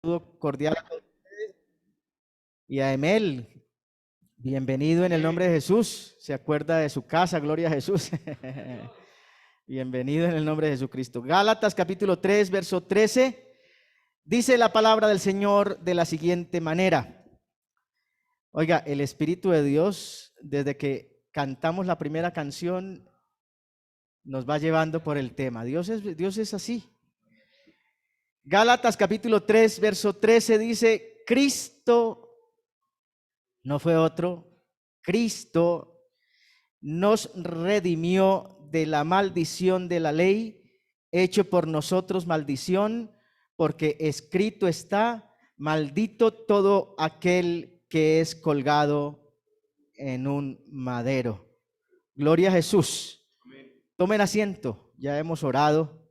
saludo cordial a todos y a Emel. Bienvenido en el nombre de Jesús. Se acuerda de su casa, gloria a Jesús. Bienvenido en el nombre de Jesucristo. Gálatas capítulo 3, verso 13. Dice la palabra del Señor de la siguiente manera. Oiga, el Espíritu de Dios, desde que cantamos la primera canción, nos va llevando por el tema. Dios es así. Gálatas capítulo 3, verso 13 dice, Cristo no fue otro, Cristo nos redimió de la maldición de la ley, hecho por nosotros maldición, porque escrito está, maldito todo aquel que es colgado en un madero. Gloria a Jesús. Tomen asiento, ya hemos orado.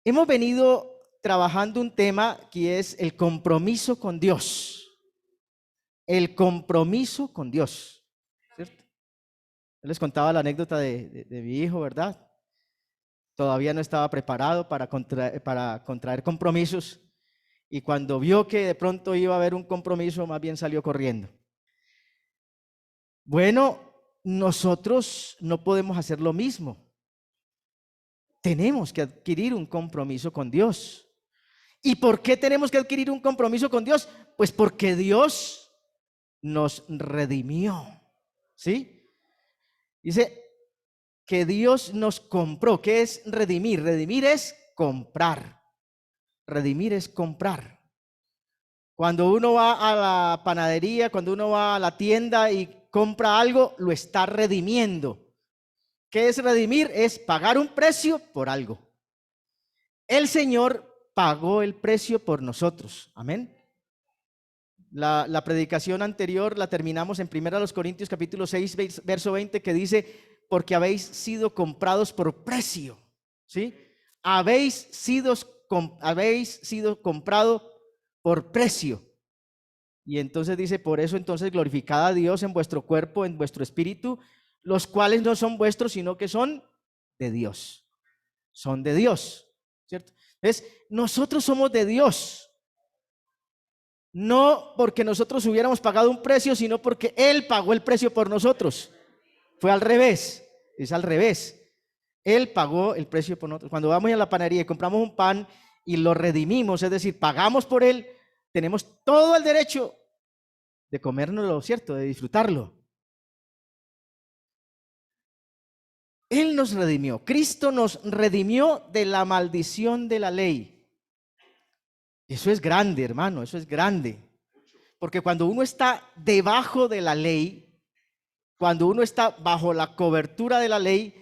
Hemos venido trabajando un tema que es el compromiso con Dios. El compromiso con Dios, ¿cierto? Yo les contaba la anécdota de mi hijo, ¿verdad? Todavía no estaba preparado para contraer compromisos y cuando vio que de pronto iba a haber un compromiso, más bien salió corriendo. Bueno, nosotros no podemos hacer lo mismo. Tenemos que adquirir un compromiso con Dios. ¿Y por qué tenemos que adquirir un compromiso con Dios? Pues porque Dios nos redimió, ¿sí? Dice que Dios nos compró. ¿Qué es redimir? Redimir es comprar. Redimir es comprar. Cuando uno va a la panadería, cuando uno va a la tienda y compra algo, lo está redimiendo. ¿Qué es redimir? Es pagar un precio por algo. El Señor pagó el precio por nosotros. Amén. La predicación anterior la terminamos en 1 Corintios capítulo 6, verso 20, que dice, porque habéis sido comprados por precio, ¿sí? Habéis sido comprado por precio. Y entonces dice, por eso entonces glorificad a Dios en vuestro cuerpo, en vuestro espíritu, los cuales no son vuestros, sino que son de Dios. Son de Dios, ¿cierto? Entonces, nosotros somos de Dios. No porque nosotros hubiéramos pagado un precio, sino porque Él pagó el precio por nosotros. Fue al revés, es al revés. Él pagó el precio por nosotros. Cuando vamos a la panadería y compramos un pan y lo redimimos, es decir, pagamos por él, tenemos todo el derecho de comérnoslo, ¿cierto? De disfrutarlo. Él nos redimió. Cristo nos redimió de la maldición de la ley. Eso es grande, hermano, eso es grande. Porque cuando uno está debajo de la ley, cuando uno está bajo la cobertura de la ley,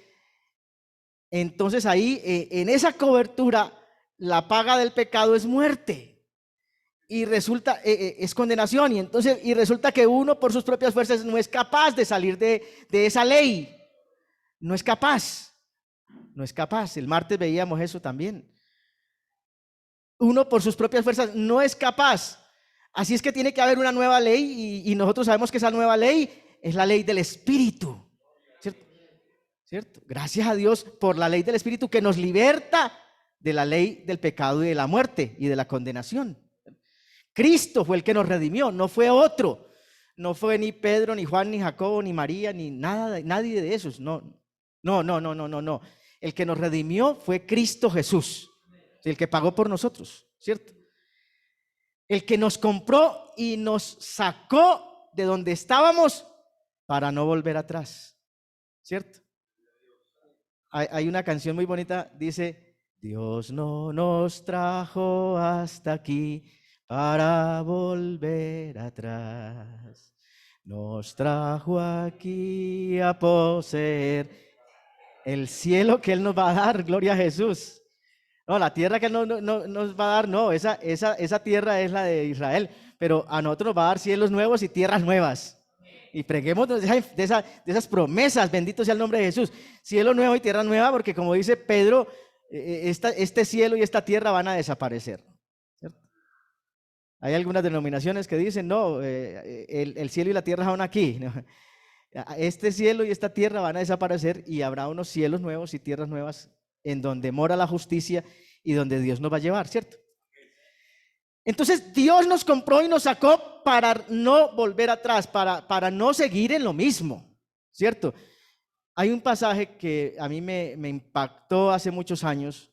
entonces ahí en esa cobertura la paga del pecado es muerte y resulta es condenación y resulta que uno por sus propias fuerzas no es capaz de salir de esa ley. No es capaz. El martes veíamos eso también. Uno por sus propias fuerzas no es capaz. Así es que tiene que haber una nueva ley y nosotros sabemos que esa nueva ley es la ley del Espíritu, ¿cierto? ¿Cierto? Gracias a Dios por la ley del Espíritu que nos liberta de la ley del pecado y de la muerte y de la condenación. Cristo fue el que nos redimió, no fue otro. No fue ni Pedro, ni Juan, ni Jacobo, ni María, ni nada, nadie de esos. No. El que nos redimió fue Cristo Jesús, el que pagó por nosotros, ¿cierto? El que nos compró y nos sacó de donde estábamos para no volver atrás, ¿cierto? Hay una canción muy bonita, dice, Dios no nos trajo hasta aquí para volver atrás. Nos trajo aquí a poseer el cielo que Él nos va a dar, gloria a Jesús. No, la tierra que Él no nos va a dar, no, esa tierra es la de Israel, pero a nosotros nos va a dar cielos nuevos y tierras nuevas. Y preguemos de esas promesas, bendito sea el nombre de Jesús. Cielo nuevo y tierra nueva, porque como dice Pedro, este cielo y esta tierra van a desaparecer, ¿cierto? Hay algunas denominaciones que dicen, no, el cielo y la tierra son aquí. No. Este cielo y esta tierra van a desaparecer y habrá unos cielos nuevos y tierras nuevas en donde mora la justicia y donde Dios nos va a llevar, ¿cierto? Entonces Dios nos compró y nos sacó para no volver atrás, para no seguir en lo mismo, ¿cierto? Hay un pasaje que a mí me impactó hace muchos años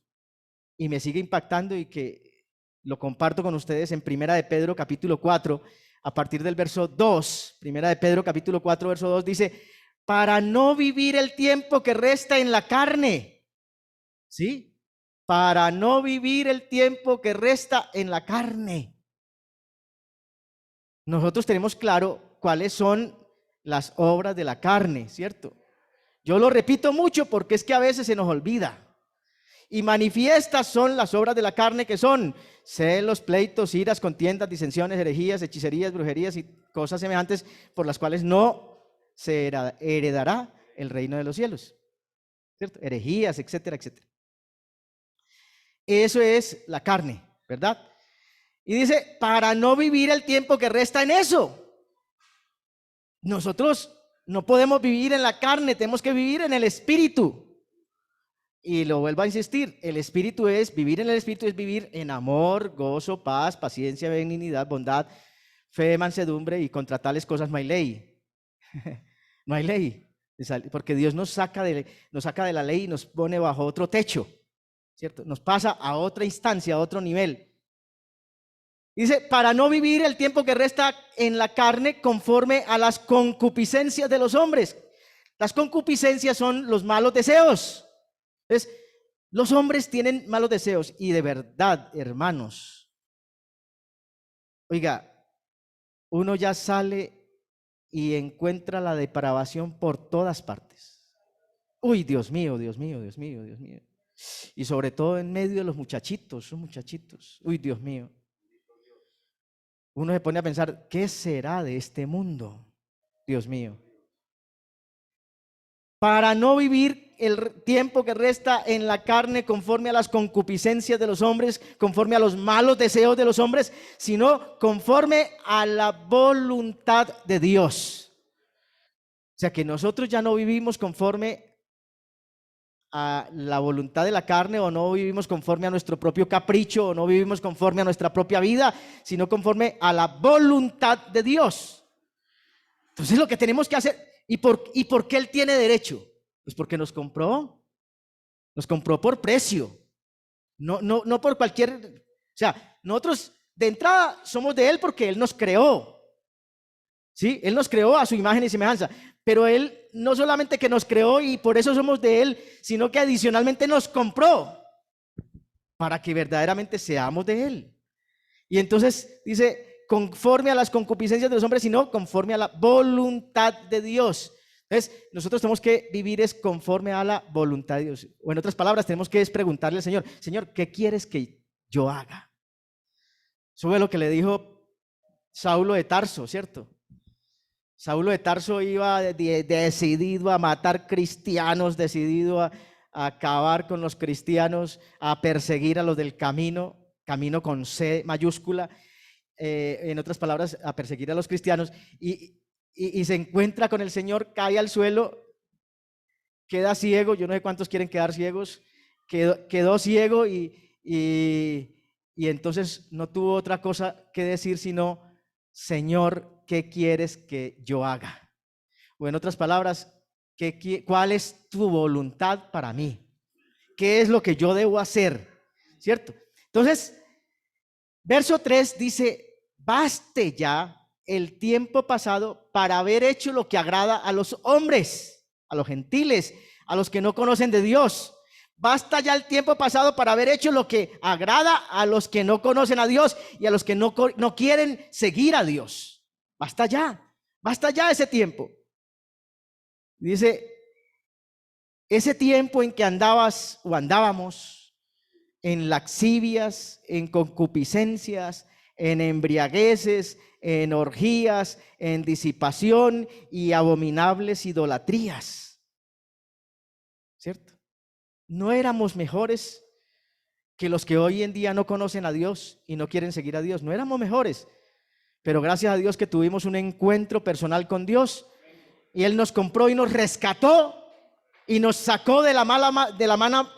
y me sigue impactando y que lo comparto con ustedes en Primera de Pedro capítulo 4, a partir del verso 2. Primera de Pedro capítulo 4, verso 2 dice, para no vivir el tiempo que resta en la carne, ¿sí? Para no vivir el tiempo que resta en la carne. Nosotros tenemos claro cuáles son las obras de la carne, ¿cierto? Yo lo repito mucho porque es que a veces se nos olvida. Y manifiestas son las obras de la carne, que son celos, pleitos, iras, contiendas, disensiones, herejías, hechicerías, brujerías y cosas semejantes, por las cuales no se heredará el reino de los cielos, ¿cierto? Herejías, etcétera, etcétera. Eso es la carne, ¿verdad? Y dice, para no vivir el tiempo que resta en eso. Nosotros no podemos vivir en la carne, tenemos que vivir en el espíritu. Y lo vuelvo a insistir, el espíritu es, vivir en el espíritu es vivir en amor, gozo, paz, paciencia, benignidad, bondad, fe, mansedumbre, y contra tales cosas no hay ley. No hay ley, porque Dios nos saca de la ley y nos pone bajo otro techo, ¿cierto? Nos pasa a otra instancia, a otro nivel. Dice, para no vivir el tiempo que resta en la carne conforme a las concupiscencias de los hombres. Las concupiscencias son los malos deseos. Entonces, los hombres tienen malos deseos y de verdad, hermanos, oiga, uno ya sale y encuentra la depravación por todas partes. Uy, Dios mío, Dios mío, Dios mío, Dios mío. Y sobre todo en medio de los muchachitos, sus muchachitos. Uy, Dios mío. Uno se pone a pensar, ¿qué será de este mundo? Dios mío. Para no vivir el tiempo que resta en la carne conforme a las concupiscencias de los hombres, conforme a los malos deseos de los hombres, sino conforme a la voluntad de Dios. O sea que nosotros ya no vivimos conforme a la voluntad de la carne, o no vivimos conforme a nuestro propio capricho, o no vivimos conforme a nuestra propia vida, sino conforme a la voluntad de Dios. Entonces lo que tenemos que hacer, ¿y por qué Él tiene derecho? Pues porque nos compró por precio, no por cualquier, o sea, nosotros de entrada somos de Él porque Él nos creó, ¿sí? Él nos creó a su imagen y semejanza, pero Él no solamente que nos creó y por eso somos de Él, sino que adicionalmente nos compró para que verdaderamente seamos de Él. Y entonces dice, conforme a las concupiscencias de los hombres, sino conforme a la voluntad de Dios. Entonces, nosotros tenemos que vivir es conforme a la voluntad de Dios. O en otras palabras, tenemos que preguntarle al Señor, Señor, ¿qué quieres que yo haga? Eso fue lo que le dijo Saulo de Tarso, ¿cierto? Saulo de Tarso iba decidido a matar cristianos, decidido a acabar con los cristianos, a perseguir a los del camino con C mayúscula, en otras palabras, a perseguir a los cristianos, y se encuentra con el Señor, cae al suelo, queda ciego. Yo no sé cuántos quieren quedar ciegos. Quedó ciego y entonces no tuvo otra cosa que decir sino, Señor, ¿qué quieres que yo haga? O en otras palabras, ¿cuál es tu voluntad para mí? ¿Qué es lo que yo debo hacer? ¿Cierto? Entonces, verso 3 dice, baste ya el tiempo pasado para haber hecho lo que agrada a los hombres, a los gentiles, a los que no conocen de Dios. Basta ya el tiempo pasado para haber hecho lo que agrada a los que no conocen a Dios y a los que no quieren seguir a Dios. Basta ya ese tiempo. Dice, ese tiempo en que andabas o andábamos en lascivias, en concupiscencias, en embriagueces, en orgías, en disipación y abominables idolatrías. ¿Cierto? No éramos mejores que los que hoy en día no conocen a Dios y no quieren seguir a Dios. No éramos mejores, pero gracias a Dios que tuvimos un encuentro personal con Dios y Él nos compró y nos rescató y nos sacó de la mala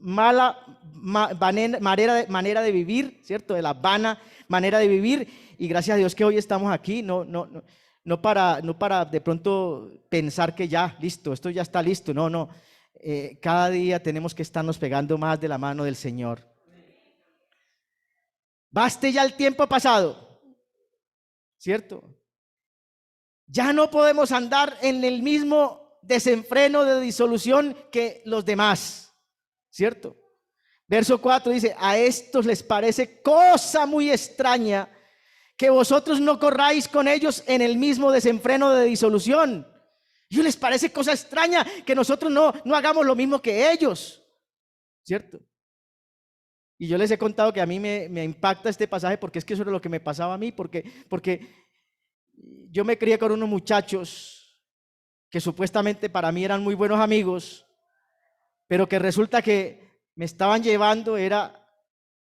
mala manera de vivir, ¿cierto? De la vana manera de vivir. Y gracias a Dios que hoy estamos aquí, no para de pronto pensar que ya, listo, esto ya está listo. No. Cada día tenemos que estarnos pegando más de la mano del Señor. Baste ya el tiempo pasado, ¿cierto? Ya no podemos andar en el mismo desenfreno de disolución que los demás, ¿cierto? Verso 4 dice: a estos les parece cosa muy extraña que vosotros no corráis con ellos en el mismo desenfreno de disolución. Y les parece cosa extraña que nosotros no hagamos lo mismo que ellos, ¿cierto? Y yo les he contado que a mí me impacta este pasaje porque es que eso era lo que me pasaba a mí, porque yo me crié con unos muchachos que supuestamente para mí eran muy buenos amigos, pero que resulta que me estaban llevando era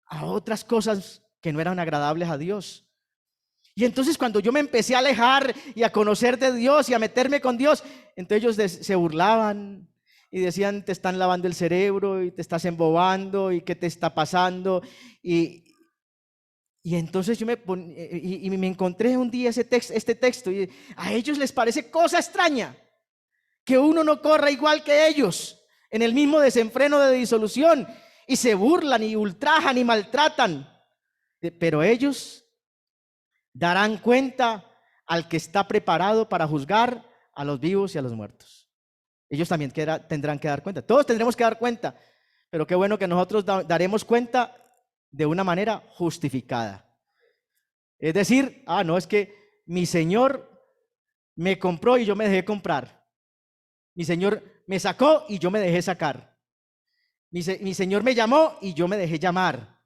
a otras cosas que no eran agradables a Dios. Y entonces cuando yo me empecé a alejar y a conocer de Dios y a meterme con Dios, entonces ellos se burlaban y decían: te están lavando el cerebro y te estás embobando y qué te está pasando. Y entonces yo me encontré un día este texto, y a ellos les parece cosa extraña que uno no corra igual que ellos en el mismo desenfreno de disolución, y se burlan y ultrajan y maltratan, pero ellos darán cuenta al que está preparado para juzgar a los vivos y a los muertos. Ellos también tendrán que dar cuenta. Todos tendremos que dar cuenta, pero qué bueno que nosotros daremos cuenta de una manera justificada. Es decir, no, es que mi Señor me compró y yo me dejé comprar. Mi Señor me sacó y yo me dejé sacar. Mi Señor me llamó y yo me dejé llamar.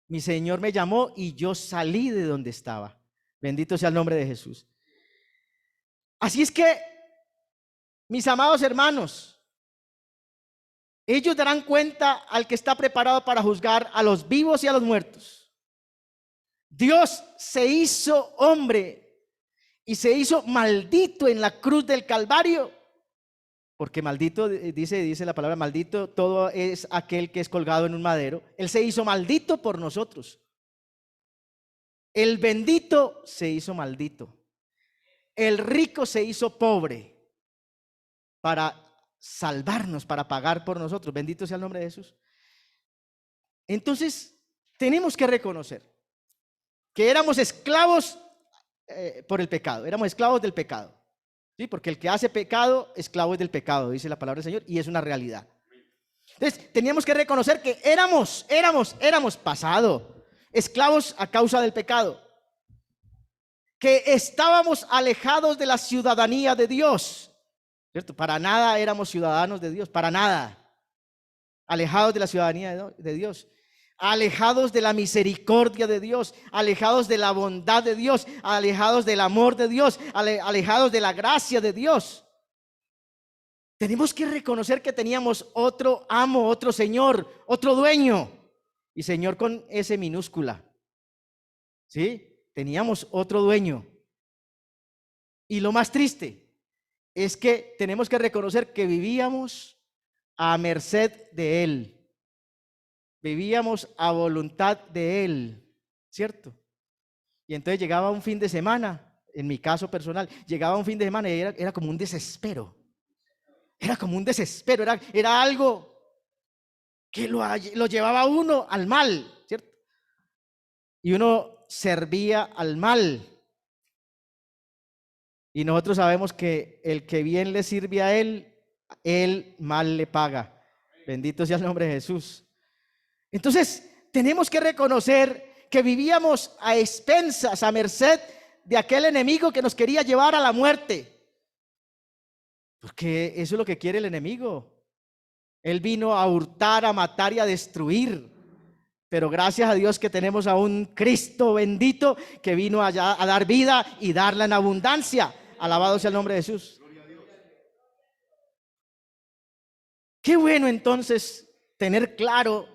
Mi Señor me llamó y yo salí de donde estaba. Bendito sea el nombre de Jesús. Así es que, mis amados hermanos, ellos darán cuenta al que está preparado para juzgar a los vivos y a los muertos. Dios se hizo hombre y se hizo maldito en la cruz del Calvario, porque maldito, dice la palabra, maldito todo es aquel que es colgado en un madero. Él se hizo maldito por nosotros. El bendito se hizo maldito. El rico se hizo pobre para salvarnos, para pagar por nosotros. Bendito sea el nombre de Jesús. Entonces, tenemos que reconocer que éramos esclavos por el pecado. Éramos esclavos del pecado. ¿Sí? Porque el que hace pecado, esclavo es del pecado, dice la palabra del Señor, y es una realidad. Entonces, teníamos que reconocer que éramos pasado, esclavos a causa del pecado, que estábamos alejados de la ciudadanía de Dios, ¿cierto? Para nada éramos ciudadanos de Dios, para nada. Alejados de la ciudadanía de Dios, alejados de la misericordia de Dios, alejados de la bondad de Dios, alejados del amor de Dios, alejados de la gracia de Dios. Tenemos que reconocer que teníamos otro amo, otro Señor, otro dueño, y Señor con S minúscula. ¿Sí? Teníamos otro dueño. Y lo más triste es que tenemos que reconocer que vivíamos a merced de Él. Vivíamos a voluntad de Él, ¿cierto? Y entonces llegaba un fin de semana, en mi caso personal, llegaba un fin de semana y era como un desespero. Era como un desespero, era algo que lo llevaba a uno al mal, ¿cierto? Y uno servía al mal. Y nosotros sabemos que el que bien le sirve a él mal le paga. Bendito sea el nombre de Jesús. Entonces, tenemos que reconocer que vivíamos a expensas, a merced de aquel enemigo que nos quería llevar a la muerte. Porque eso es lo que quiere el enemigo. Él vino a hurtar, a matar y a destruir. Pero gracias a Dios que tenemos a un Cristo bendito que vino allá a dar vida y darla en abundancia. Alabado sea el nombre de Jesús. Qué bueno entonces tener claro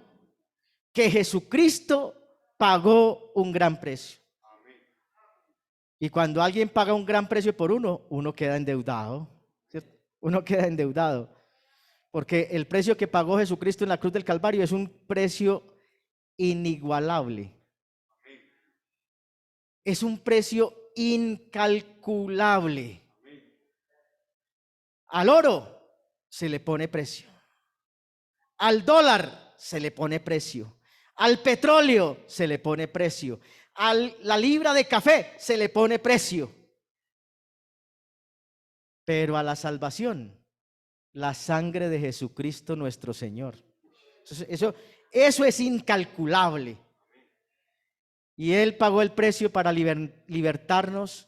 que Jesucristo pagó un gran precio. Y cuando alguien paga un gran precio por uno queda endeudado, ¿cierto? Uno queda endeudado. Porque el precio que pagó Jesucristo en la cruz del Calvario es un precio inigualable. Es un precio incalculable. Al oro se le pone precio. Al dólar se le pone precio. Al petróleo se le pone precio. A la libra de café se le pone precio. Pero a la salvación, la sangre de Jesucristo nuestro Señor. Eso es incalculable. Y Él pagó el precio para libertarnos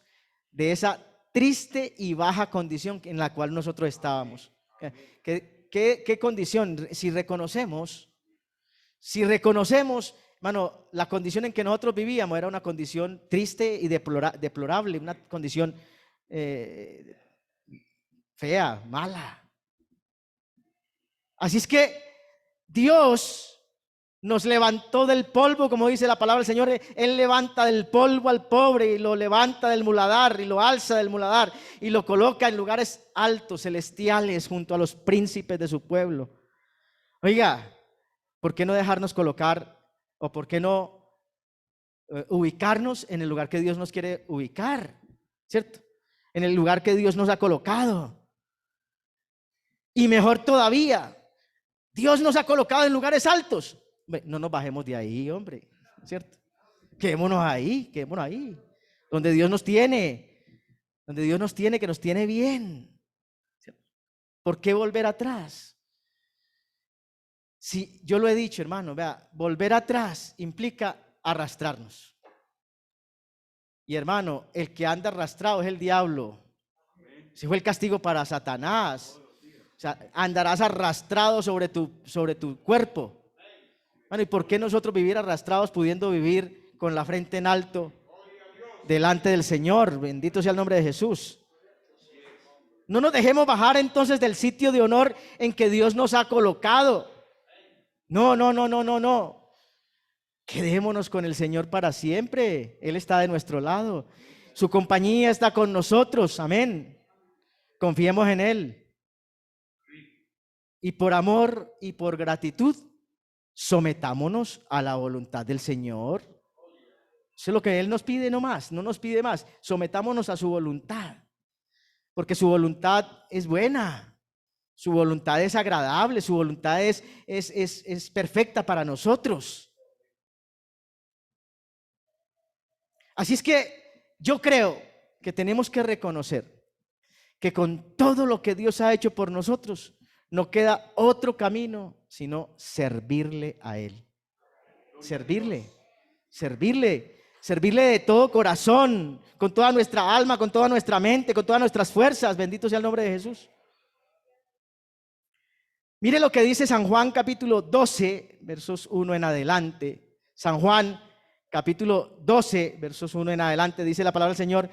de esa triste y baja condición en la cual nosotros estábamos. ¿Qué condición? Si reconocemos, hermano, la condición en que nosotros vivíamos era una condición triste y deplorable, una condición fea, mala. Así es que Dios nos levantó del polvo, como dice la palabra del Señor. Él levanta del polvo al pobre y lo levanta del muladar y lo alza del muladar y lo coloca en lugares altos, celestiales, junto a los príncipes de su pueblo. Oiga, ¿por qué no dejarnos colocar o por qué no ubicarnos en el lugar que Dios nos quiere ubicar? ¿Cierto? En el lugar que Dios nos ha colocado. Y mejor todavía, Dios nos ha colocado en lugares altos. No nos bajemos de ahí, hombre, ¿cierto? Quedémonos ahí, donde Dios nos tiene, que nos tiene bien. ¿Cierto? ¿Por qué volver atrás? Si yo lo he dicho, hermano, vea, volver atrás implica arrastrarnos. Y hermano, el que anda arrastrado es el diablo. Ese fue el castigo para Satanás. O sea, andarás arrastrado sobre tu cuerpo. Bueno, ¿y por qué nosotros vivir arrastrados pudiendo vivir con la frente en alto delante del Señor? Bendito sea el nombre de Jesús. No nos dejemos bajar entonces del sitio de honor en que Dios nos ha colocado. No. Quedémonos con el Señor para siempre. Él está de nuestro lado. Su compañía está con nosotros. Amén. Confiemos en Él. Y por amor y por gratitud, sometámonos a la voluntad del Señor. Eso es lo que Él nos pide, no más, no nos pide más. Sometámonos a su voluntad, porque su voluntad es buena, su voluntad es agradable, su voluntad es perfecta para nosotros. Así es que yo creo que tenemos que reconocer que con todo lo que Dios ha hecho por nosotros, no queda otro camino sino servirle a Él. Servirle de todo corazón, con toda nuestra alma, con toda nuestra mente, con todas nuestras fuerzas. Bendito sea el nombre de Jesús. Mire lo que dice San Juan capítulo 12, versos 1 en adelante. San Juan capítulo 12, versos 1 en adelante, dice la palabra del Señor: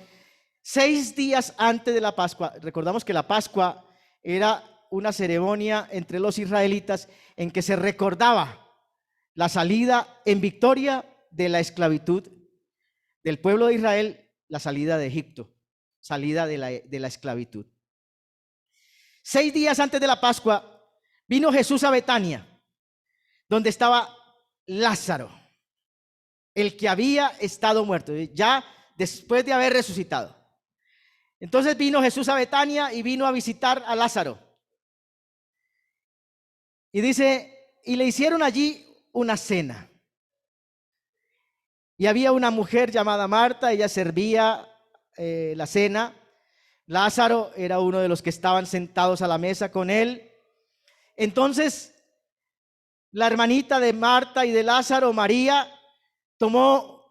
6 días antes de la Pascua. Recordamos que la Pascua era una ceremonia entre los israelitas en que se recordaba la salida en victoria de la esclavitud del pueblo de Israel, la salida de Egipto, salida de la esclavitud. 6 días antes de la Pascua vino Jesús a Betania, donde estaba Lázaro, el que había estado muerto, ya después de haber resucitado. Entonces vino Jesús a Betania y vino a visitar a Lázaro. Y dice, y le hicieron allí una cena. Y había una mujer llamada Marta, ella servía la cena. Lázaro era uno de los que estaban sentados a la mesa con él. Entonces, la hermanita de Marta y de Lázaro, María, tomó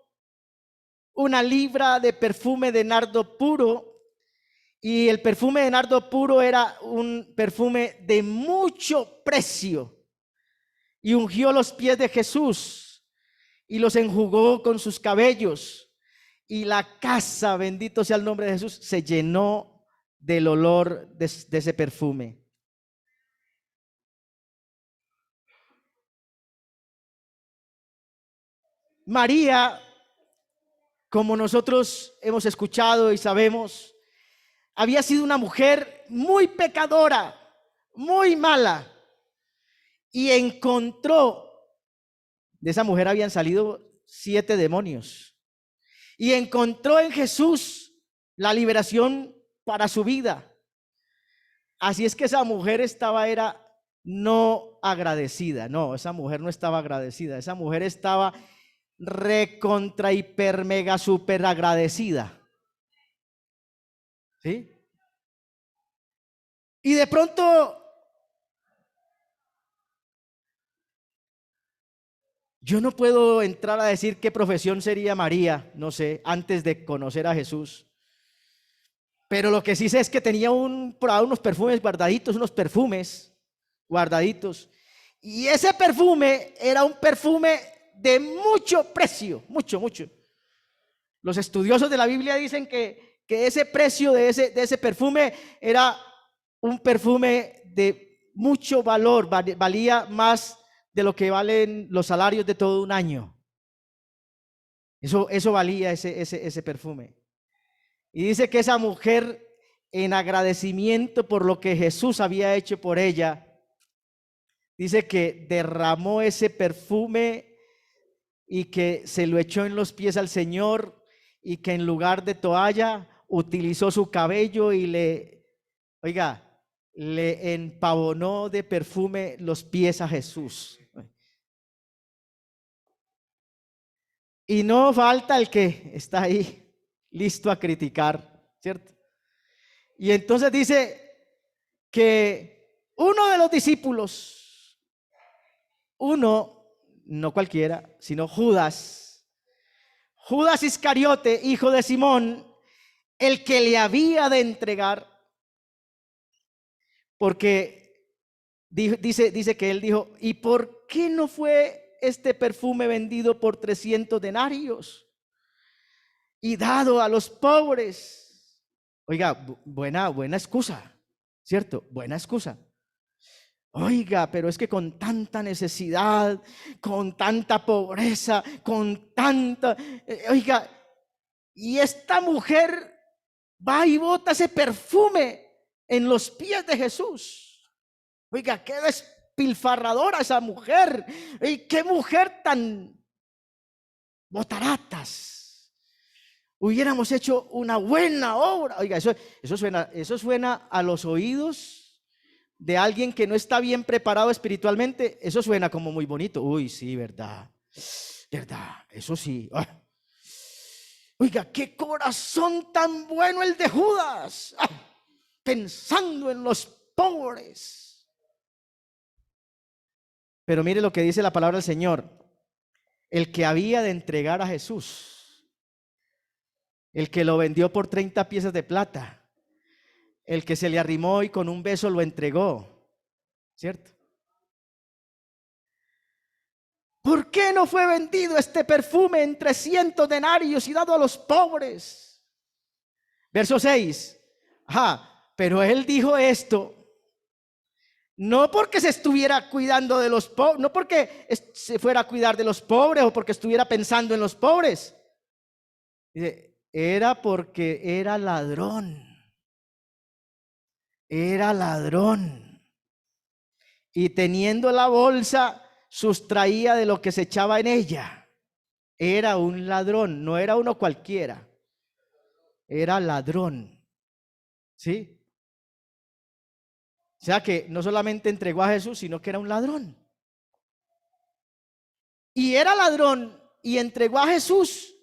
una libra de perfume de nardo puro. Y el perfume de nardo puro era un perfume de mucho precio. Y ungió los pies de Jesús y los enjugó con sus cabellos. Y la casa, bendito sea el nombre de Jesús, se llenó del olor de ese perfume. María, como nosotros hemos escuchado y sabemos, había sido una mujer muy pecadora, muy mala. y encontró, de esa mujer habían salido 7 demonios, y encontró en Jesús la liberación para su vida. Así es que esa mujer era no agradecida. No, esa mujer no estaba agradecida. Esa mujer estaba recontra hiper mega super agradecida. ¿Sí? Y de pronto yo no puedo entrar a decir qué profesión sería María, no sé, antes de conocer a Jesús. Pero lo que sí sé es que tenía por ahí unos perfumes guardaditos, unos perfumes guardaditos. Y ese perfume era un perfume de mucho precio, mucho, mucho. Los estudiosos de la Biblia dicen que ese precio de ese perfume era un perfume de mucho valor, valía más de lo que valen los salarios de todo un año. Eso valía ese perfume. Y dice que esa mujer, en agradecimiento por lo que Jesús había hecho por ella, dice que derramó ese perfume y que se lo echó en los pies al Señor, y que en lugar de toalla utilizó su cabello y le empavonó de perfume los pies a Jesús. Y no falta el que está ahí listo a criticar, ¿cierto? Y entonces dice que uno de los discípulos, no cualquiera, sino Judas Iscariote, hijo de Simón, el que le había de entregar, porque dice que él dijo: ¿y por qué no fue este perfume vendido por 300 denarios y dado a los pobres? Oiga, buena excusa, ¿cierto? Buena excusa. Oiga, pero es que con tanta necesidad, con tanta pobreza, oiga, y esta mujer va y bota ese perfume en los pies de Jesús. Oiga, qué despilfarradora esa mujer. Y qué mujer tan botaratas. Hubiéramos hecho una buena obra. Oiga, eso suena a los oídos de alguien que no está bien preparado espiritualmente. Eso suena como muy bonito. Uy, sí, verdad, eso sí. Oiga, qué corazón tan bueno el de Judas, pensando en los pobres. Pero mire lo que dice la palabra del Señor: el que había de entregar a Jesús, el que lo vendió por 30 piezas de plata, el que se le arrimó y con un beso lo entregó, ¿cierto? ¿Por qué no fue vendido este perfume en 300 denarios y dado a los pobres? Verso 6. Pero él dijo esto no porque se estuviera cuidando de los pobres, no porque se fuera a cuidar de los pobres o porque estuviera pensando en los pobres. Dice, era porque era ladrón. Era ladrón. Y teniendo la bolsa, sustraía de lo que se echaba en ella. Era un ladrón, no era uno cualquiera. Era ladrón. ¿Sí? O sea que no solamente entregó a Jesús, sino que era un ladrón. Y era ladrón y entregó a Jesús,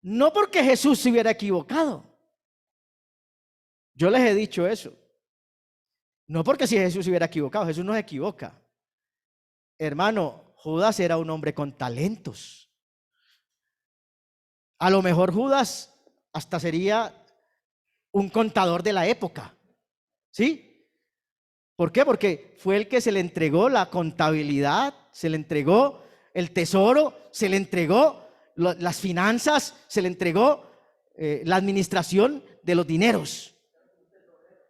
no porque Jesús se hubiera equivocado. Yo les he dicho eso. No porque si Jesús se hubiera equivocado, Jesús no se equivoca. Hermano, Judas era un hombre con talentos. A lo mejor Judas hasta sería un contador de la época. ¿Sí? ¿Por qué? Porque fue el que se le entregó la contabilidad, se le entregó el tesoro, se le entregó las finanzas, se le entregó la administración de los dineros.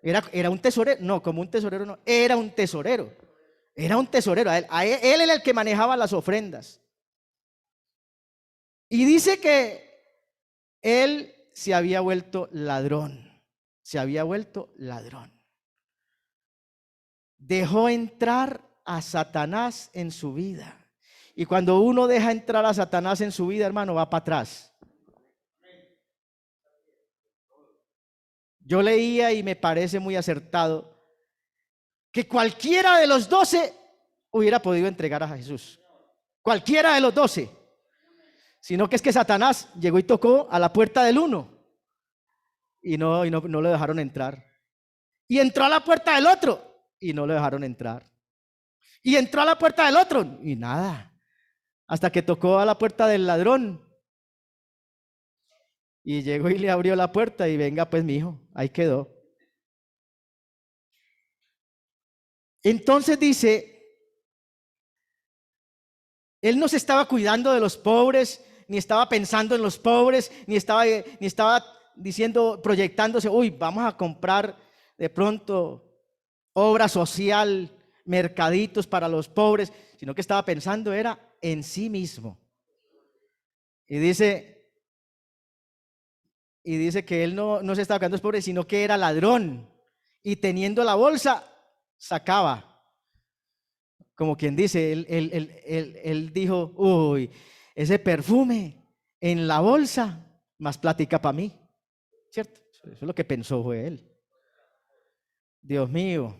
Era un tesorero, no, como un tesorero no, era un tesorero. Era un tesorero, él era el que manejaba las ofrendas. Y dice que él se había vuelto ladrón, Dejó entrar a Satanás en su vida. Y cuando uno deja entrar a Satanás en su vida, hermano, va para atrás. Yo leía y me parece muy acertado que cualquiera de los 12 hubiera podido entregar a Jesús. Cualquiera de los 12. Sino que es que Satanás llegó y tocó a la puerta del uno. Y no lo dejaron entrar. Y entró a la puerta del otro. Y no lo dejaron entrar. Y entró a la puerta del otro. Y nada. Hasta que tocó a la puerta del ladrón. Y llegó y le abrió la puerta. Y venga pues mi hijo. Ahí quedó. Entonces dice, él no se estaba cuidando de los pobres, ni estaba pensando en los pobres, ni estaba diciendo, proyectándose, uy, vamos a comprar de pronto obra social, mercaditos para los pobres, sino que estaba pensando era en sí mismo. Y dice que él no se estaba cuidando de los pobres, sino que era ladrón, y teniendo la bolsa, sacaba. Como quien dice, él dijo, uy, ese perfume en la bolsa, más plática para mí, ¿cierto? Eso es lo que pensó fue él. Dios mío,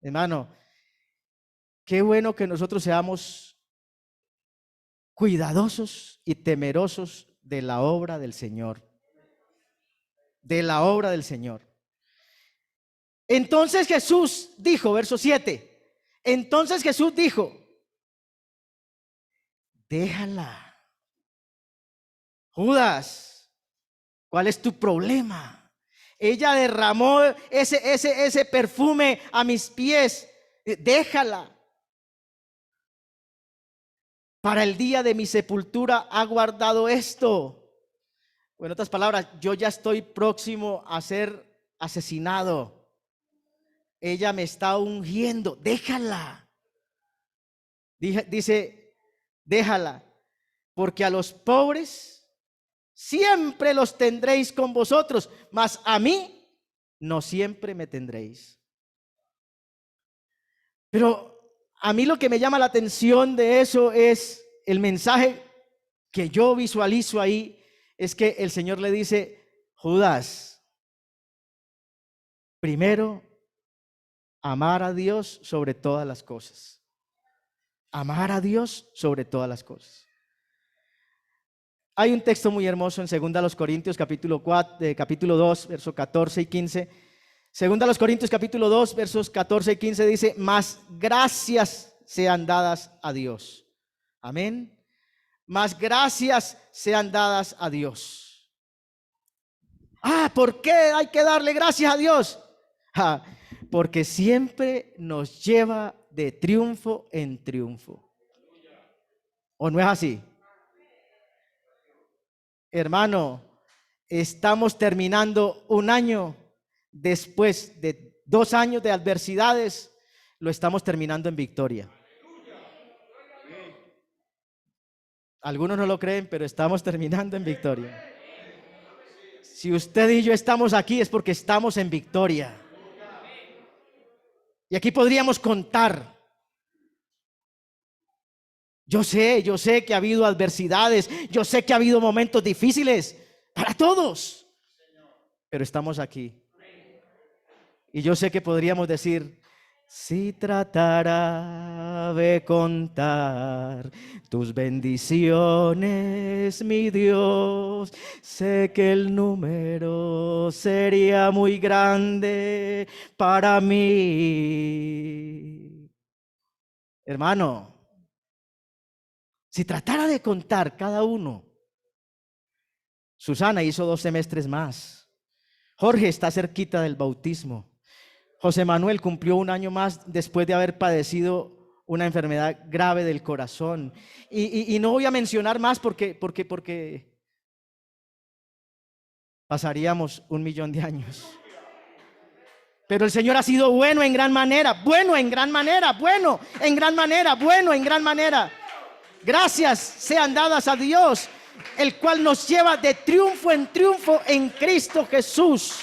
hermano, qué bueno que nosotros seamos cuidadosos y temerosos de la obra del Señor. De la obra del Señor. Entonces Jesús dijo, verso 7, entonces Jesús dijo, déjala. Judas, ¿cuál es tu problema? Ella derramó ese perfume a mis pies. Déjala. Para el día de mi sepultura ha guardado esto. O en otras palabras, yo ya estoy próximo a ser asesinado. Ella me está ungiendo. Déjala. Dice, déjala. Porque a los pobres siempre los tendréis con vosotros, mas a mí no siempre me tendréis. Pero a mí lo que me llama la atención de eso es el mensaje que yo visualizo ahí, es que el Señor le dice, Judas, primero, amar a Dios sobre todas las cosas. Amar a Dios sobre todas las cosas. Hay un texto muy hermoso en 2 Corintios capítulo 2, versos 14 y 15. 2 Corintios capítulo 2, versos 14 y 15 dice, mas gracias sean dadas a Dios. Amén. Mas gracias sean dadas a Dios. ¿Por qué hay que darle gracias a Dios? Porque siempre nos lleva de triunfo en triunfo. ¿O no es así? Hermano, estamos terminando un año después de 2 años de adversidades, lo estamos terminando en victoria. Algunos no lo creen, pero estamos terminando en victoria. Si usted y yo estamos aquí es porque estamos en victoria. Y aquí podríamos contar. Yo sé que ha habido adversidades, yo sé que ha habido momentos difíciles para todos, pero estamos aquí. Y yo sé que podríamos decir, si tratara de contar tus bendiciones, mi Dios, sé que el número sería muy grande para mí. Hermano, si tratara de contar cada uno, Susana hizo 2 semestres más. Jorge está cerquita del bautismo. José Manuel cumplió 1 año más después de haber padecido una enfermedad grave del corazón. Y no voy a mencionar más porque pasaríamos 1.000.000 de años. Pero el Señor ha sido bueno en gran manera, bueno en gran manera, bueno en gran manera, bueno en gran manera. Gracias sean dadas a Dios, el cual nos lleva de triunfo en triunfo en Cristo Jesús.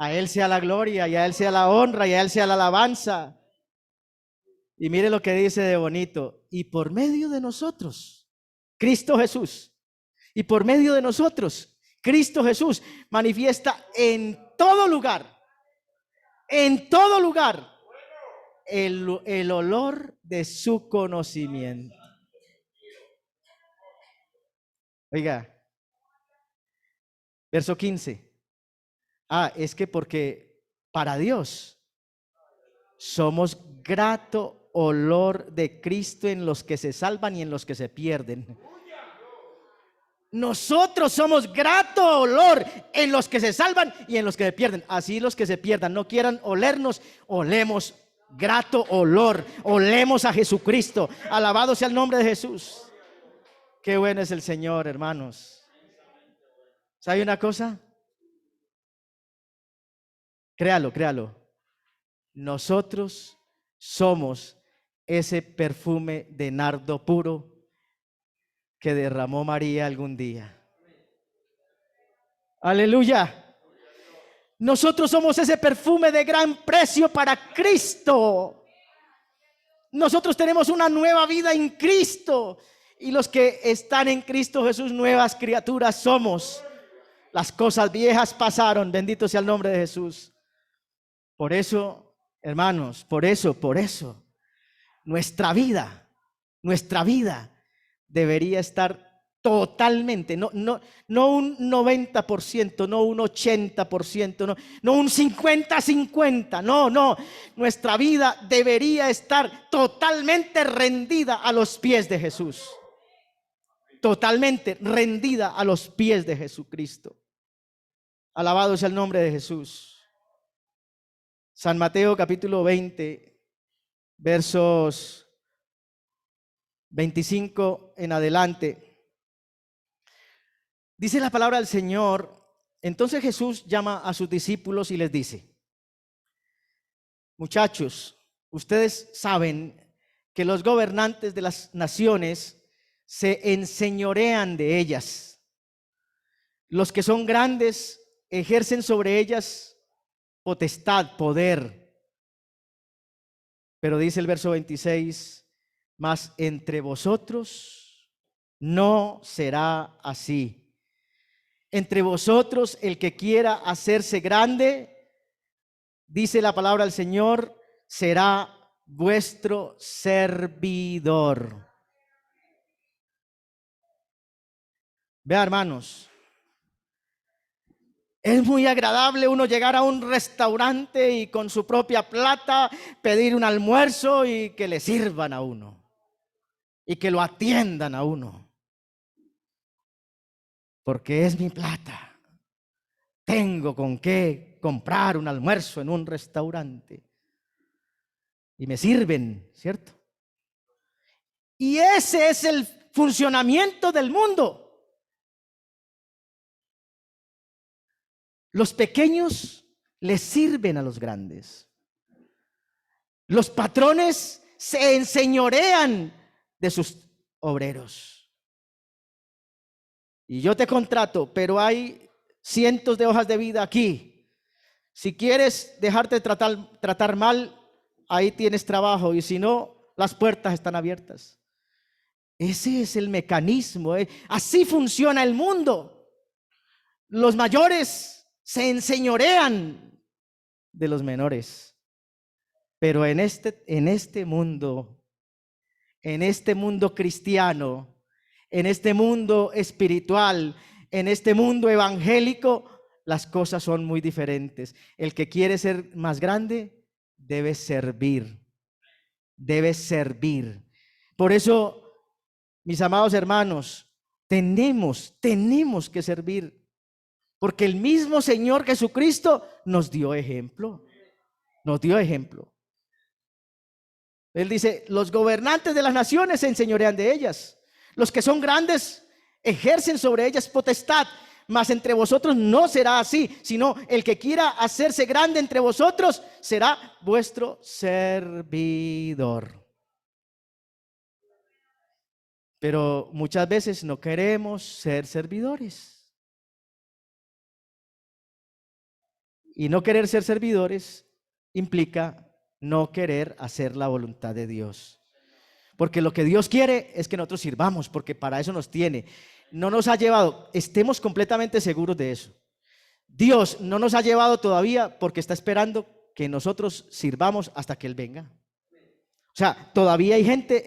A Él sea la gloria, y a Él sea la honra, y a Él sea la alabanza. Y mire lo que dice de bonito. Y por medio de nosotros, Cristo Jesús, y por medio de nosotros, Cristo Jesús manifiesta en todo lugar, el olor de su conocimiento. Oiga, verso 15. Es que porque para Dios somos grato olor de Cristo en los que se salvan y en los que se pierden. Nosotros somos grato olor en los que se salvan y en los que se pierden. Así los que se pierdan no quieran olernos, olemos grato olor, olemos a Jesucristo. Alabado sea el nombre de Jesús. Qué bueno es el Señor, hermanos. ¿Sabe una cosa? Créalo, créalo. Nosotros somos ese perfume de nardo puro que derramó María algún día. Aleluya. Nosotros somos ese perfume de gran precio para Cristo. Nosotros tenemos una nueva vida en Cristo. Y los que están en Cristo Jesús, nuevas criaturas somos. Las cosas viejas pasaron. Bendito sea el nombre de Jesús. Por eso, hermanos, por eso, nuestra vida debería estar totalmente, no un 90%, no un 80%, no un 50-50, no, nuestra vida debería estar totalmente rendida a los pies de Jesús, totalmente rendida a los pies de Jesucristo. Alabado sea el nombre de Jesús. San Mateo capítulo 20, versos 25 en adelante. Dice la palabra del Señor. Entonces Jesús llama a sus discípulos y les dice: muchachos, ustedes saben que los gobernantes de las naciones se enseñorean de ellas. Los que son grandes ejercen sobre ellas potestad, poder. Pero dice el verso 26, mas entre vosotros no será así. Entre vosotros el que quiera hacerse grande, dice la palabra del Señor, será vuestro servidor. Vea, hermanos, es muy agradable uno llegar a un restaurante y con su propia plata pedir un almuerzo y que le sirvan a uno y que lo atiendan a uno. Porque es mi plata. Tengo con qué comprar un almuerzo en un restaurante. Y me sirven, ¿cierto? Y ese es el funcionamiento del mundo. Los pequeños les sirven a los grandes. Los patrones se enseñorean de sus obreros. Y yo te contrato, pero hay cientos de hojas de vida aquí. Si quieres dejarte tratar mal, ahí tienes trabajo. Y si no, las puertas están abiertas. Ese es el mecanismo. Así funciona el mundo. Los mayores se enseñorean de los menores. Pero en este mundo cristiano, en este mundo espiritual, en este mundo evangélico, las cosas son muy diferentes. El que quiere ser más grande debe servir. Debe servir. Por eso, mis amados hermanos, tenemos que servir. Porque el mismo Señor Jesucristo nos dio ejemplo. Nos dio ejemplo. Él dice, los gobernantes de las naciones se enseñorean de ellas. Los que son grandes ejercen sobre ellas potestad. Mas entre vosotros no será así, sino el que quiera hacerse grande entre vosotros será vuestro servidor. Pero muchas veces no queremos ser servidores. Y no querer ser servidores implica no querer hacer la voluntad de Dios. Porque lo que Dios quiere es que nosotros sirvamos, porque para eso nos tiene. No nos ha llevado, estemos completamente seguros de eso. Dios no nos ha llevado todavía porque está esperando que nosotros sirvamos hasta que Él venga. O sea, todavía hay gente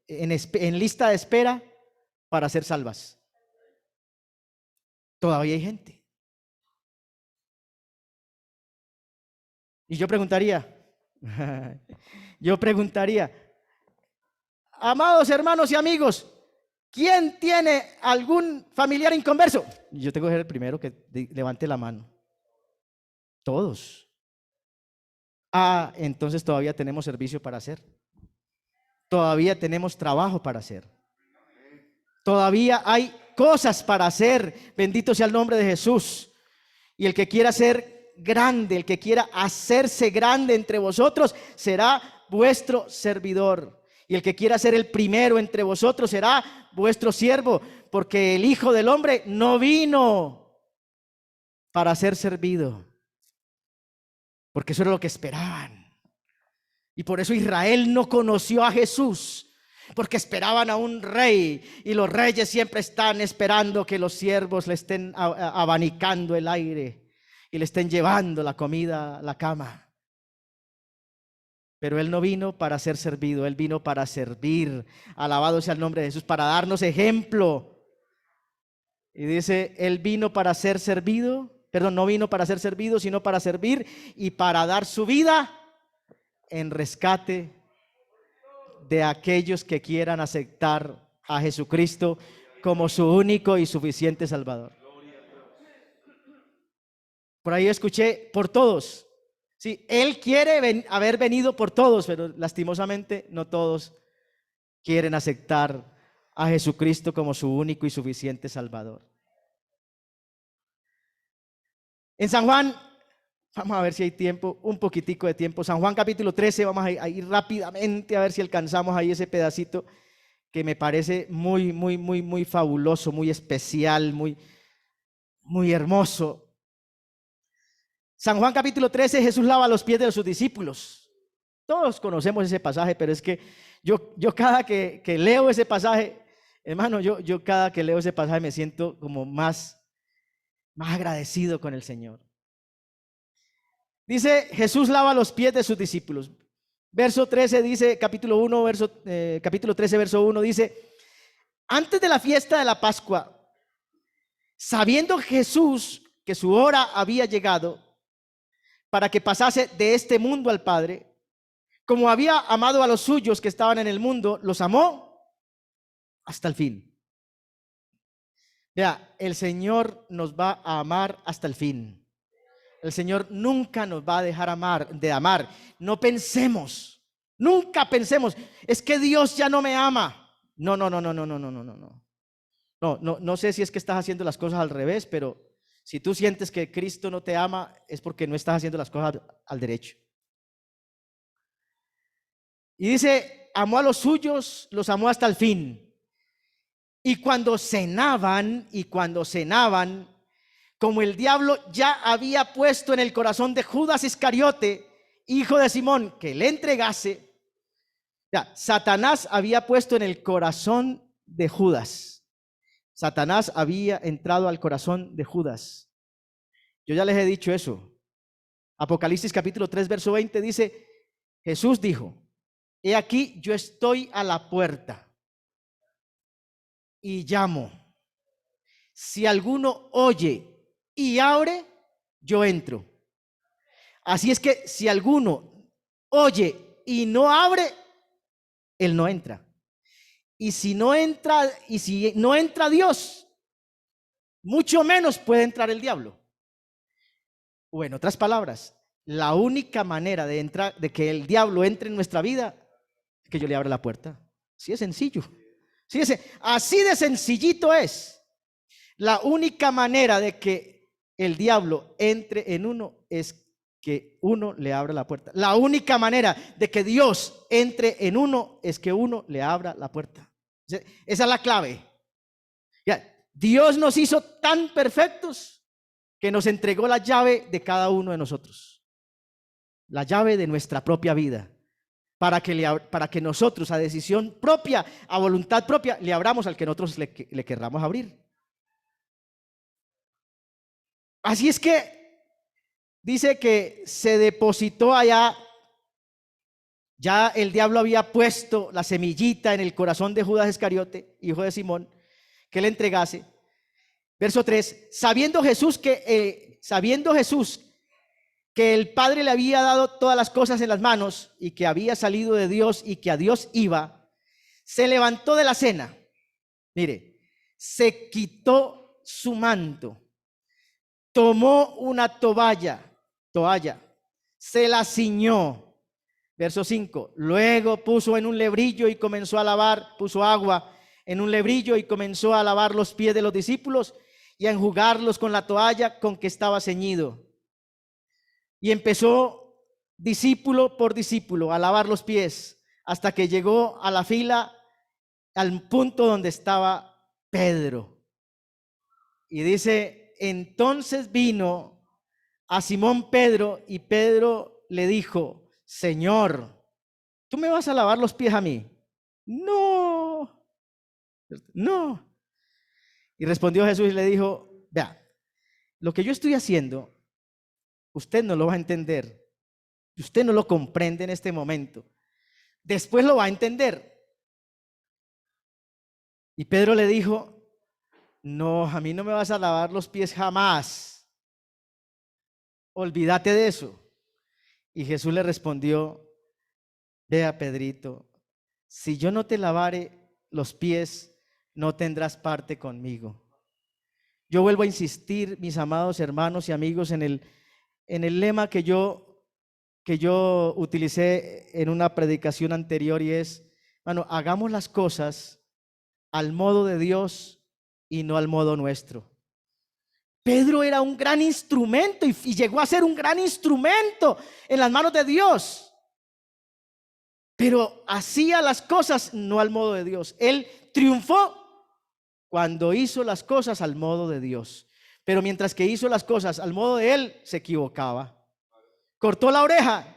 en lista de espera para ser salvas. Todavía hay gente. Y yo preguntaría, amados hermanos y amigos, ¿quién tiene algún familiar inconverso? Yo tengo que ser el primero que levante la mano. Todos. Ah, entonces todavía tenemos servicio para hacer. Todavía tenemos trabajo para hacer. Todavía hay cosas para hacer. Bendito sea el nombre de Jesús. Y el que quiera ser grande, el que quiera hacerse grande entre vosotros, será vuestro servidor. Y el que quiera ser el primero entre vosotros será vuestro siervo, porque el Hijo del Hombre no vino para ser servido, porque eso era lo que esperaban. Y por eso Israel no conoció a Jesús, porque esperaban a un rey, y los reyes siempre están esperando que los siervos le estén abanicando el aire y le estén llevando la comida a la cama. Pero Él no vino para ser servido, Él vino para servir. Alabado sea el nombre de Jesús, para darnos ejemplo. Y dice, Él vino para ser servido, perdón, no vino para ser servido, sino para servir y para dar su vida en rescate de aquellos que quieran aceptar a Jesucristo como su único y suficiente Salvador. Por ahí escuché, por todos. Sí, Él quiere haber venido por todos, pero lastimosamente no todos quieren aceptar a Jesucristo como su único y suficiente Salvador. En San Juan, vamos a ver si hay tiempo, un poquitico de tiempo. San Juan capítulo 13, vamos a ir rápidamente a ver si alcanzamos ahí ese pedacito que me parece muy fabuloso, muy especial, muy hermoso. San Juan capítulo 13, Jesús lava los pies de sus discípulos. Todos conocemos ese pasaje, pero es que yo cada que leo ese pasaje, hermano, yo cada que leo ese pasaje me siento como más agradecido con el Señor. Dice, Jesús lava los pies de sus discípulos. Verso 13 dice, capítulo 13, verso 1 dice, antes de la fiesta de la Pascua, sabiendo Jesús que su hora había llegado para que pasase de este mundo al Padre, como había amado a los suyos que estaban en el mundo, los amó hasta el fin. Vea, el Señor nos va a amar hasta el fin. El Señor nunca nos va a dejar de amar. No pensemos, nunca pensemos, es que Dios ya no me ama. No. No sé si es que estás haciendo las cosas al revés, pero si tú sientes que Cristo no te ama, es porque no estás haciendo las cosas al derecho. Y dice, amó a los suyos, los amó hasta el fin. Y cuando cenaban, como el diablo ya había puesto en el corazón de Judas Iscariote, hijo de Simón, que le entregase, Satanás había puesto en el corazón de Judas. Satanás había entrado al corazón de Judas. Yo ya les he dicho eso. Apocalipsis capítulo 3, verso 20 dice, Jesús dijo, he aquí yo estoy a la puerta y llamo. Si alguno oye y abre, yo entro. Así es que si alguno oye y no abre, él no entra. Y si no entra Dios, mucho menos puede entrar el diablo. O en otras palabras, la única manera de que el diablo entre en nuestra vida es que yo le abra la puerta. Así de sencillo. Así de sencillito es. La única manera de que el diablo entre en uno es que uno le abra la puerta. La única manera de que Dios entre en uno es que uno le abra la puerta. Esa es la clave. Dios nos hizo tan perfectos que nos entregó la llave de cada uno de nosotros, la llave de nuestra propia vida, para que nosotros a decisión propia, a voluntad propia, le abramos al que nosotros le querramos abrir. Así es que dice que se depositó allá, ya el diablo había puesto la semillita en el corazón de Judas Iscariote, hijo de Simón, que le entregase. Verso 3, sabiendo Jesús que el Padre le había dado todas las cosas en las manos y que había salido de Dios y que a Dios iba, se levantó de la cena. Mire, se quitó su manto, tomó una toalla, se la ciñó. Verso 5, luego puso en un lebrillo y comenzó a lavar, puso agua en un lebrillo y comenzó a lavar los pies de los discípulos y a enjugarlos con la toalla con que estaba ceñido. Y empezó discípulo por discípulo a lavar los pies hasta que llegó a la fila, al punto donde estaba Pedro. Y dice, entonces vino a Simón Pedro y Pedro le dijo, Señor, ¿tú me vas a lavar los pies a mí? No. Y respondió Jesús y le dijo, vea, lo que yo estoy haciendo, usted no lo va a entender. Usted no lo comprende en este momento. Después lo va a entender. Y Pedro le dijo, no, a mí no me vas a lavar los pies jamás. Olvídate de eso. Y Jesús le respondió, vea, Pedrito, si yo no te lavare los pies, no tendrás parte conmigo. Yo vuelvo a insistir, mis amados hermanos y amigos, en el lema que yo utilicé en una predicación anterior, y es, bueno, hagamos las cosas al modo de Dios y no al modo nuestro. Pedro era un gran instrumento y llegó a ser un gran instrumento en las manos de Dios, pero hacía las cosas no al modo de Dios. Él triunfó cuando hizo las cosas al modo de Dios, pero mientras que hizo las cosas al modo de él, se equivocaba. Cortó la oreja.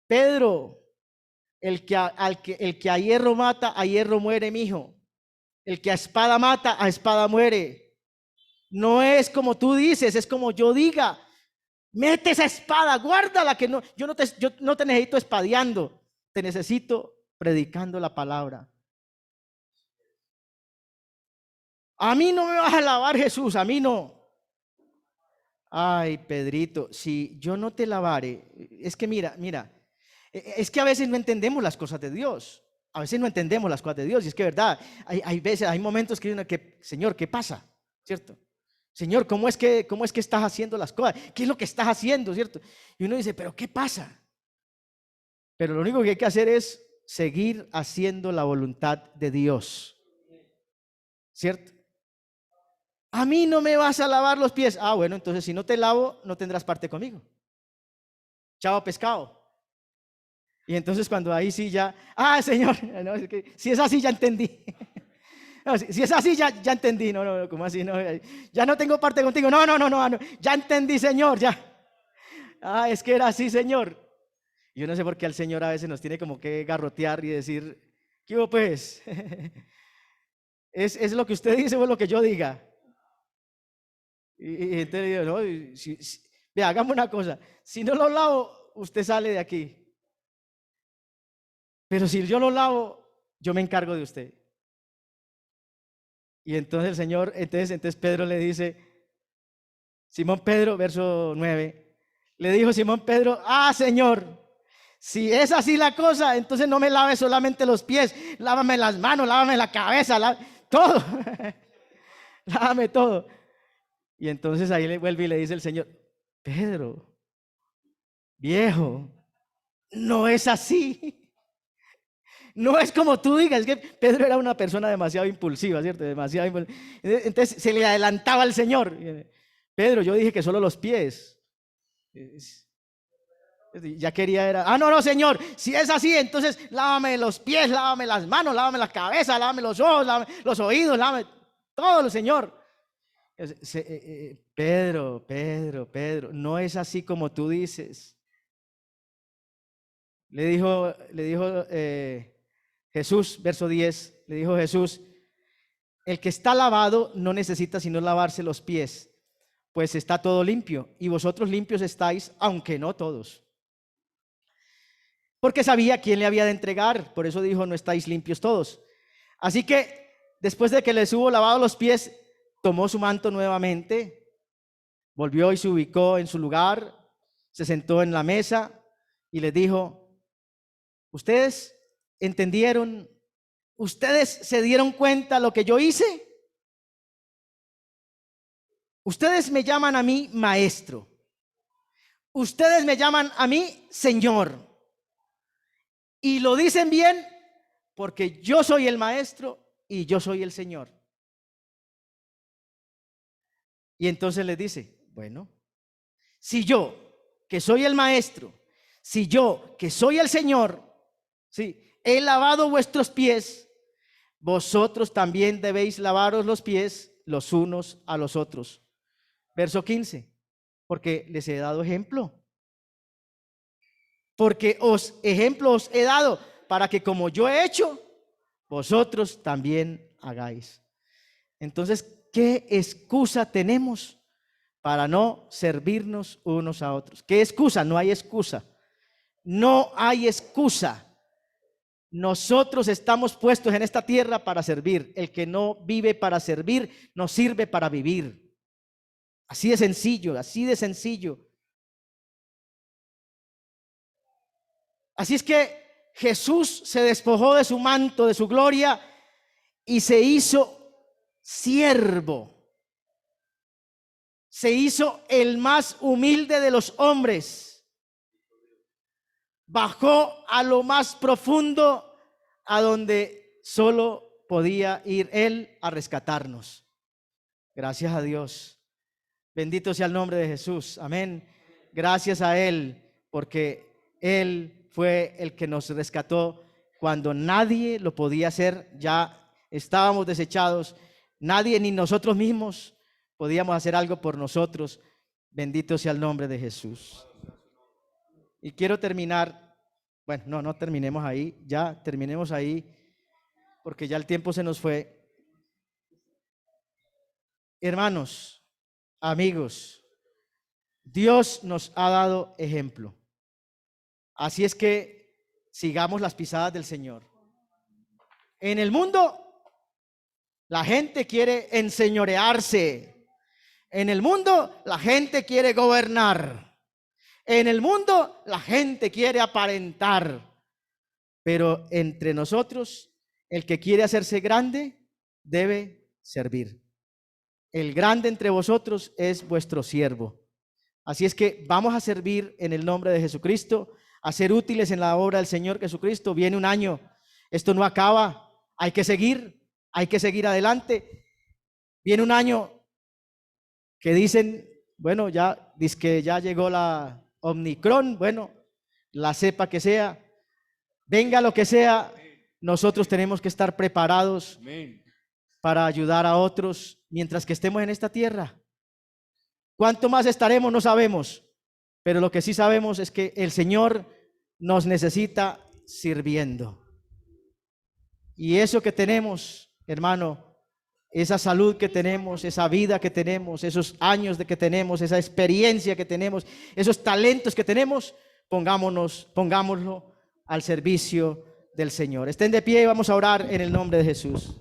Pedro, el que a hierro mata, a hierro muere, mijo. El que a espada mata, a espada muere. No es como tú dices, es como yo diga. Mete esa espada, guárdala, que yo no te necesito espadeando, te necesito predicando la palabra. A mí no me vas a lavar, Jesús, a mí no. Ay, Pedrito, si yo no te lavare, es que mira, es que a veces no entendemos las cosas de Dios. A veces no entendemos las cosas de Dios. Y es que verdad, hay veces, hay momentos que Señor, ¿qué pasa? ¿Cierto? Señor, ¿cómo es que estás haciendo las cosas? ¿Qué es lo que estás haciendo? ¿Cierto? Y uno dice, ¿pero qué pasa? Pero lo único que hay que hacer es seguir haciendo la voluntad de Dios. ¿Cierto? A mí no me vas a lavar los pies. Ah, bueno, entonces si no te lavo, no tendrás parte conmigo. Chao, pescado. Y entonces cuando ahí sí ya, Señor, no, es que, si es así ya entendí. No, si es así ya entendí. No, ¿cómo así? No, ya no tengo parte contigo. No, ya entendí, Señor, ya. Es que era así, Señor. Yo no sé por qué al Señor a veces nos tiene como que garrotear y decir, ¿qué hubo pues? ¿Es lo que usted dice o es lo que yo diga? Y entonces digo, no, vea, hagamos una cosa, si no lo lavo, usted sale de aquí. Pero si yo lo lavo, yo me encargo de usted. Y entonces el Señor, entonces Pedro le dice, Simón Pedro, verso 9, le dijo Simón Pedro, Señor, si es así la cosa, entonces no me laves solamente los pies, lávame las manos, lávame la cabeza, todo, lávame todo. Y entonces ahí le vuelve y le dice el Señor, Pedro, viejo, no es así. No es como tú digas, es que Pedro era una persona demasiado impulsiva, ¿cierto? Entonces se le adelantaba al Señor. Pedro, yo dije que solo los pies. Ya quería no, Señor, si es así, entonces lávame los pies, lávame las manos, lávame la cabeza, lávame los ojos, lávame los oídos, lávame todo, Señor. Pedro, no es así como tú dices. Le dijo Jesús, verso 10, le dijo Jesús, el que está lavado no necesita sino lavarse los pies, pues está todo limpio, y vosotros limpios estáis, aunque no todos. Porque sabía quién le había de entregar, por eso dijo, no estáis limpios todos. Así que después de que les hubo lavado los pies, tomó su manto nuevamente, volvió y se ubicó en su lugar, se sentó en la mesa y les dijo, ¿ustedes entendieron? ¿Ustedes se dieron cuenta lo que yo hice? Ustedes me llaman a mí maestro. Ustedes me llaman a mí Señor. Y lo dicen bien porque yo soy el maestro y yo soy el Señor. Y entonces les dice, bueno, si yo, que soy el maestro, si yo, que soy el Señor, sí, he lavado vuestros pies, vosotros también debéis lavaros los pies los unos a los otros. Verso 15, porque les he dado ejemplo. Porque ejemplo os he dado para que como yo he hecho, vosotros también hagáis. Entonces, ¿qué excusa tenemos para no servirnos unos a otros? ¿Qué excusa? No hay excusa. No hay excusa. Nosotros estamos puestos en esta tierra para servir. El que no vive para servir, no sirve para vivir. Así de sencillo, así de sencillo. Así es que Jesús se despojó de su manto, de su gloria, y se hizo siervo. Se hizo el más humilde de los hombres. Bajó a lo más profundo, a donde solo podía ir Él a rescatarnos. Gracias a Dios. Bendito sea el nombre de Jesús. Amén. Gracias a Él, porque Él fue el que nos rescató cuando nadie lo podía hacer. Ya estábamos desechados. Nadie, ni nosotros mismos, podíamos hacer algo por nosotros. Bendito sea el nombre de Jesús. Y quiero terminar. Bueno, no terminemos ahí. Ya terminemos ahí, porque ya el tiempo se nos fue. Hermanos, amigos, Dios nos ha dado ejemplo. Así es que sigamos las pisadas del Señor. En el mundo, la gente quiere enseñorearse. En el mundo, la gente quiere gobernar. En el mundo, la gente quiere aparentar. Pero entre nosotros, el que quiere hacerse grande, debe servir. El grande entre vosotros es vuestro siervo. Así es que vamos a servir en el nombre de Jesucristo, a ser útiles en la obra del Señor Jesucristo. Viene un año, esto no acaba, hay que seguir adelante. Viene un año que dicen, bueno, ya dizque ya llegó la Omicron, bueno, la cepa que sea, venga lo que sea, nosotros tenemos que estar preparados para ayudar a otros mientras que estemos en esta tierra. ¿Cuánto más estaremos? No sabemos, pero lo que sí sabemos es que el Señor nos necesita sirviendo. Y eso que tenemos, hermano, esa salud que tenemos, esa vida que tenemos, esos años de que tenemos, esa experiencia que tenemos, esos talentos que tenemos, pongámoslo al servicio del Señor. Estén de pie y vamos a orar en el nombre de Jesús.